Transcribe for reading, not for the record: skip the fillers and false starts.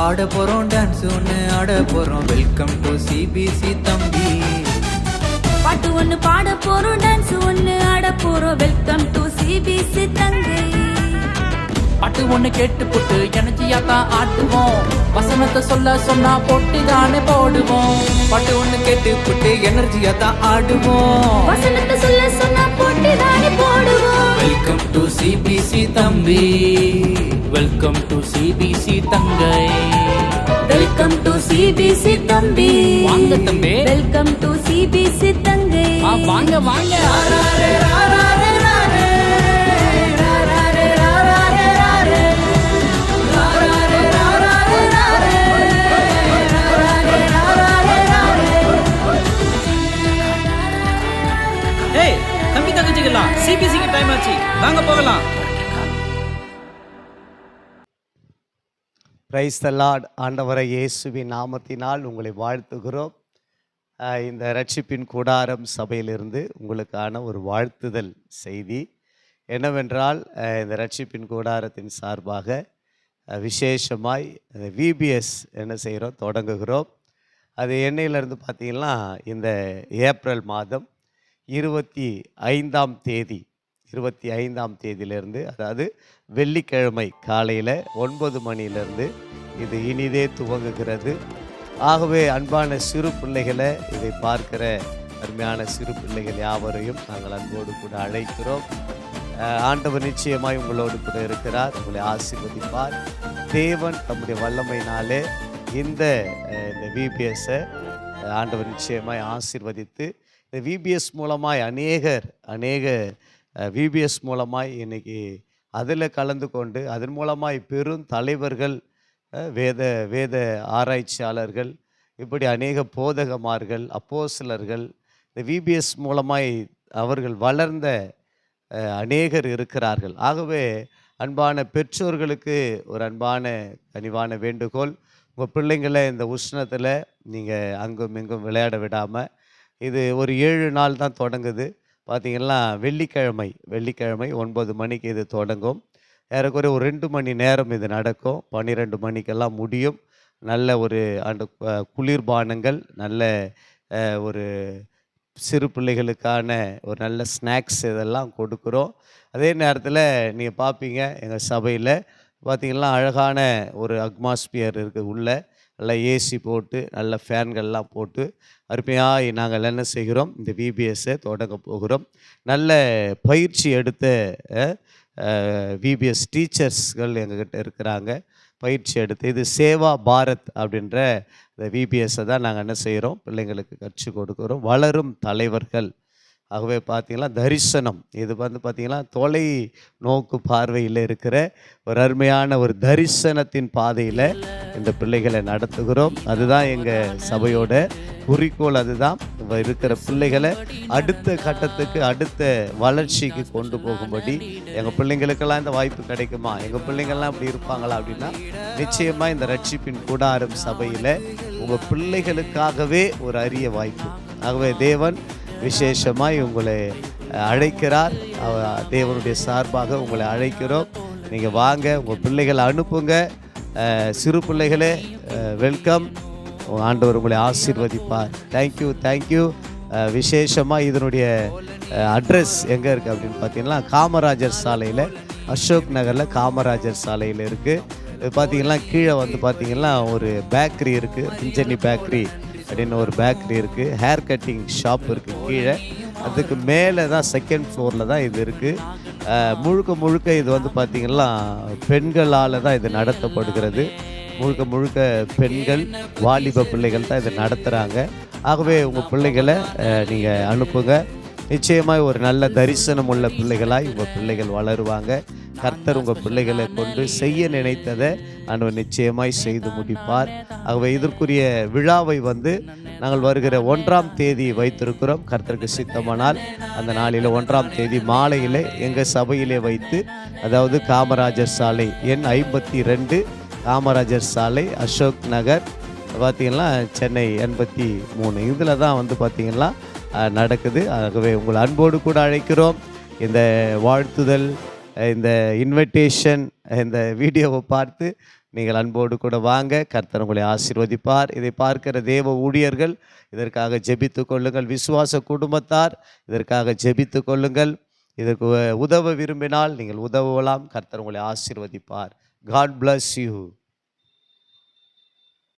பாட போறோம், டான்ஸ் ஒன்று ஆட போறோம். வெல்கம் டு சிபிசி தம்பி. பாட்டு ஒன்று பாட போறோம், டான்ஸ் ஒன்று ஆட போறோம். வெல்கம் டு சிபிசி தங்கை. பாட்டு ஒன்று கேட்டு போட்டு எனர்ஜியா தான் ஆட்டுவோம். வசனத்தை சொல்ல சொன்னா போட்டு தானே போடுவோம். பாட்டு ஒன்று கேட்டு போட்டு எனர்ஜியா தான் ஆடுவோம். வசனத்தை சொல்ல சொன்னா போட்டு தானே போடுவோம். வெல்கம் டு சிபிசி தம்பி. வெல்கம் டு சிபிசி தங்கை. வெல்கம் டு சிபிசி தம்பி. வாங்க தம்பி. வெல்கம் டு சிபிசி தங்கை. வாங்க வாங்க. தம்பி தங்கச்சிக்கலாம், சிபிசிக்கு டைம் ஆச்சு, வாங்க போகலாம். Praise the Lord. ஆண்டவரை இயேசுவின் நாமத்தினால் உங்களை வாழ்த்துகிறோம். இந்த ரட்சிப்பின் கூடாரம் சபையிலிருந்து உங்களுக்கான ஒரு வாழ்த்துதல் செய்தி என்னவென்றால், இந்த ரட்சிப்பின் கூடாரத்தின் சார்பாக விசேஷமாய் விபிஎஸ் என்ன செய்கிறோம், தொடங்குகிறோம். அது என்னையிலேருந்து பார்த்திங்கன்னா இந்த ஏப்ரல் மாதம் 25ஆம் தேதியிலேருந்து, அதாவது வெள்ளிக்கிழமை காலையில் 9 மணியிலேருந்து இது இனிதே துவங்குகிறது. ஆகவே அன்பான சிறு பிள்ளைகளை, இதை பார்க்கிற அருமையான சிறு பிள்ளைகள் யாவரையும் நாங்கள் அன்போடு கூட அழைக்கிறோம். ஆண்டவர் நிச்சயமாய் உங்களோடு கூட இருக்கிறார், உங்களை ஆசீர்வதிப்பார். தேவன் தம்முடைய வல்லமையினாலே இந்த விபிஎஸ்ஸை ஆண்டவர் நிச்சயமாய் ஆசீர்வதித்து, இந்த விபிஎஸ் மூலமாய் அநேக விபிஎஸ் மூலமாய் இன்றைக்கி அதில் கலந்து கொண்டு அதன் மூலமாய் பெரும் தலைவர்கள், வேத ஆராய்ச்சியாளர்கள், இப்படி அநேக போதகமார்கள், அப்போஸ்தலர்கள், இந்த விபிஎஸ் மூலமாய் அவர்கள் வளர்ந்த அநேகர் இருக்கிறார்கள். ஆகவே அன்பான பெற்றோர்களுக்கு ஒரு அன்பான கனிவான வேண்டுகோள், உங்கள் பிள்ளைங்களை இந்த உஷ்ணத்தில் நீங்கள் அங்கும் இங்கும் விளையாட விடாமல், இது ஒரு 7 நாள் தான் தொடங்குது. பார்த்திங்கன்னா வெள்ளிக்கிழமை 9 மணிக்கு இது தொடங்கும். ஏறக்குறைய ஒரு 2 மணி நேரம் இது நடக்கும். 12 மணிக்கெல்லாம் முடியும். நல்ல ஒரு அந்த குளிர்பானங்கள், நல்ல ஒரு சிறு பிள்ளைகளுக்கான ஒரு நல்ல ஸ்நாக்ஸ் இதெல்லாம் கொடுக்குறோம். அதே நேரத்தில் நீங்கள் பார்ப்பீங்க, எங்கள் சபையில் பார்த்திங்கன்னா அழகான ஒரு அட்மாஸ்பியர் இருக்குது. உள்ள நல்லா ஏசி போட்டு நல்ல ஃபேன்கள்லாம் போட்டு அருமையாக நாங்கள் என்ன செய்கிறோம், இந்த விபிஎஸ்ஸை தொடங்க போகிறோம். நல்ல பயிற்சி எடுத்த விபிஎஸ் டீச்சர்ஸ்கள் எங்ககிட்ட இருக்கிறாங்க. பயிற்சி எடுத்து இது சேவா பாரத் அப்படின்ற இந்த விபிஎஸ்ஸை தான் நாங்கள் என்ன செய்கிறோம், பிள்ளைங்களுக்கு கற்றுக் கொடுக்குறோம். வளரும் தலைவர்கள். ஆகவே பார்த்திங்கன்னா தரிசனம், இது பார்த்திங்கன்னா தொலை நோக்கு பார்வையில் இருக்கிற ஒரு அருமையான ஒரு தரிசனத்தின் பாதையில் இந்த பிள்ளைகளை நடத்துகிறோம். அதுதான் எங்கள் சபையோட குறிக்கோள். அதுதான் இருக்கிற பிள்ளைகளை அடுத்த கட்டத்துக்கு, அடுத்த வளர்ச்சிக்கு கொண்டு போகும்படி. எங்கள் பிள்ளைங்களுக்கெல்லாம் இந்த வாய்ப்பு கிடைக்குமா, எங்கள் பிள்ளைங்கள்லாம் இப்படி இருப்பாங்களா அப்படின்னா, நிச்சயமாக இந்த ரட்சிப்பின் கூடாரம் சபையில் உங்கள் பிள்ளைகளுக்காகவே ஒரு அரிய வாய்ப்பு. ஆகவே தேவன் விசேஷமாய் உங்களை அழைக்கிறார். தேவனுடைய சார்பாக உங்களை அழைக்கிறோம். நீங்கள் வாங்க, உங்கள் பிள்ளைகளை அனுப்புங்க. சிறு பிள்ளைகளே வெல்கம். ஆண்டவர் உங்களை ஆசீர்வதிப்பார். தேங்க்யூ. விசேஷமாக இதனுடைய அட்ரஸ் எங்கே இருக்குது அப்படின்னு பார்த்தீங்கன்னா, காமராஜர் சாலையில், அசோக் நகரில் காமராஜர் சாலையில் இருக்குது. இது பார்த்திங்கன்னா கீழே பார்த்திங்கன்னா ஒரு பேக்கரி இருக்குது, பிஞ்சனி பேக்கரி அப்படின்னு ஒரு பேக்கரி இருக்குது. ஹேர் கட்டிங் ஷாப் இருக்குது கீழே. அதுக்கு மேலே தான் 2nd ஃப்ளோரில் தான் இது இருக்குது. முழுக்க இது பார்த்திங்கன்னா பெண்களால் தான் இது நடத்தப்படுகிறது. முழுக்க பெண்கள், வாலிப பிள்ளைகள் தான் இதை நடத்துகிறாங்க. ஆகவே உங்கள் பிள்ளைகளை நீங்கள் அனுப்புங்க. நிச்சயமாக ஒரு நல்ல தரிசனம் உள்ள பிள்ளைகளாய் உங்கள் பிள்ளைகள் வளருவாங்க. கர்த்தர் உங்கள் பிள்ளைகளை கொண்டு செய்ய நினைத்ததை ஆண்டவர் நிச்சயமாய் செய்து முடிப்பார். ஆகவே இதற்குரிய விழாவை நாங்கள் வருகிற 1ஆம் தேதி வைத்திருக்கிறோம். கர்த்தருக்கு சித்தமானால் அந்த நாளில் 1ஆம் தேதி மாலையில் எங்கள் சபையிலே வைத்து, அதாவது காமராஜர் சாலை எண் 52, காமராஜர் சாலை, அசோக் நகர், பார்த்திங்கன்னா சென்னை 83, இதில் தான் பார்த்திங்கன்னா நடக்குது. ஆகவே உங்கள் அன்போடு கூட அழைக்கிறோம். இந்த வாழ்த்துதல், இந்த இன்விடேஷன், இந்த வீடியோவை பார்த்து நீங்கள் அன்போடு கூட வாங்க. கர்த்தர் உங்களை ஆசீர்வதிப்பார். இதை பார்க்கிற தேவ ஊழியர்கள் இதற்காக ஜெபித்து கொள்ளுங்கள். விசுவாச குடும்பத்தார் இதற்காக ஜெபித்து கொள்ளுங்கள். இதற்கு உதவ விரும்பினால் நீங்கள் உதவலாம். கர்த்தர் உங்களை ஆசீர்வதிப்பார். God bless you.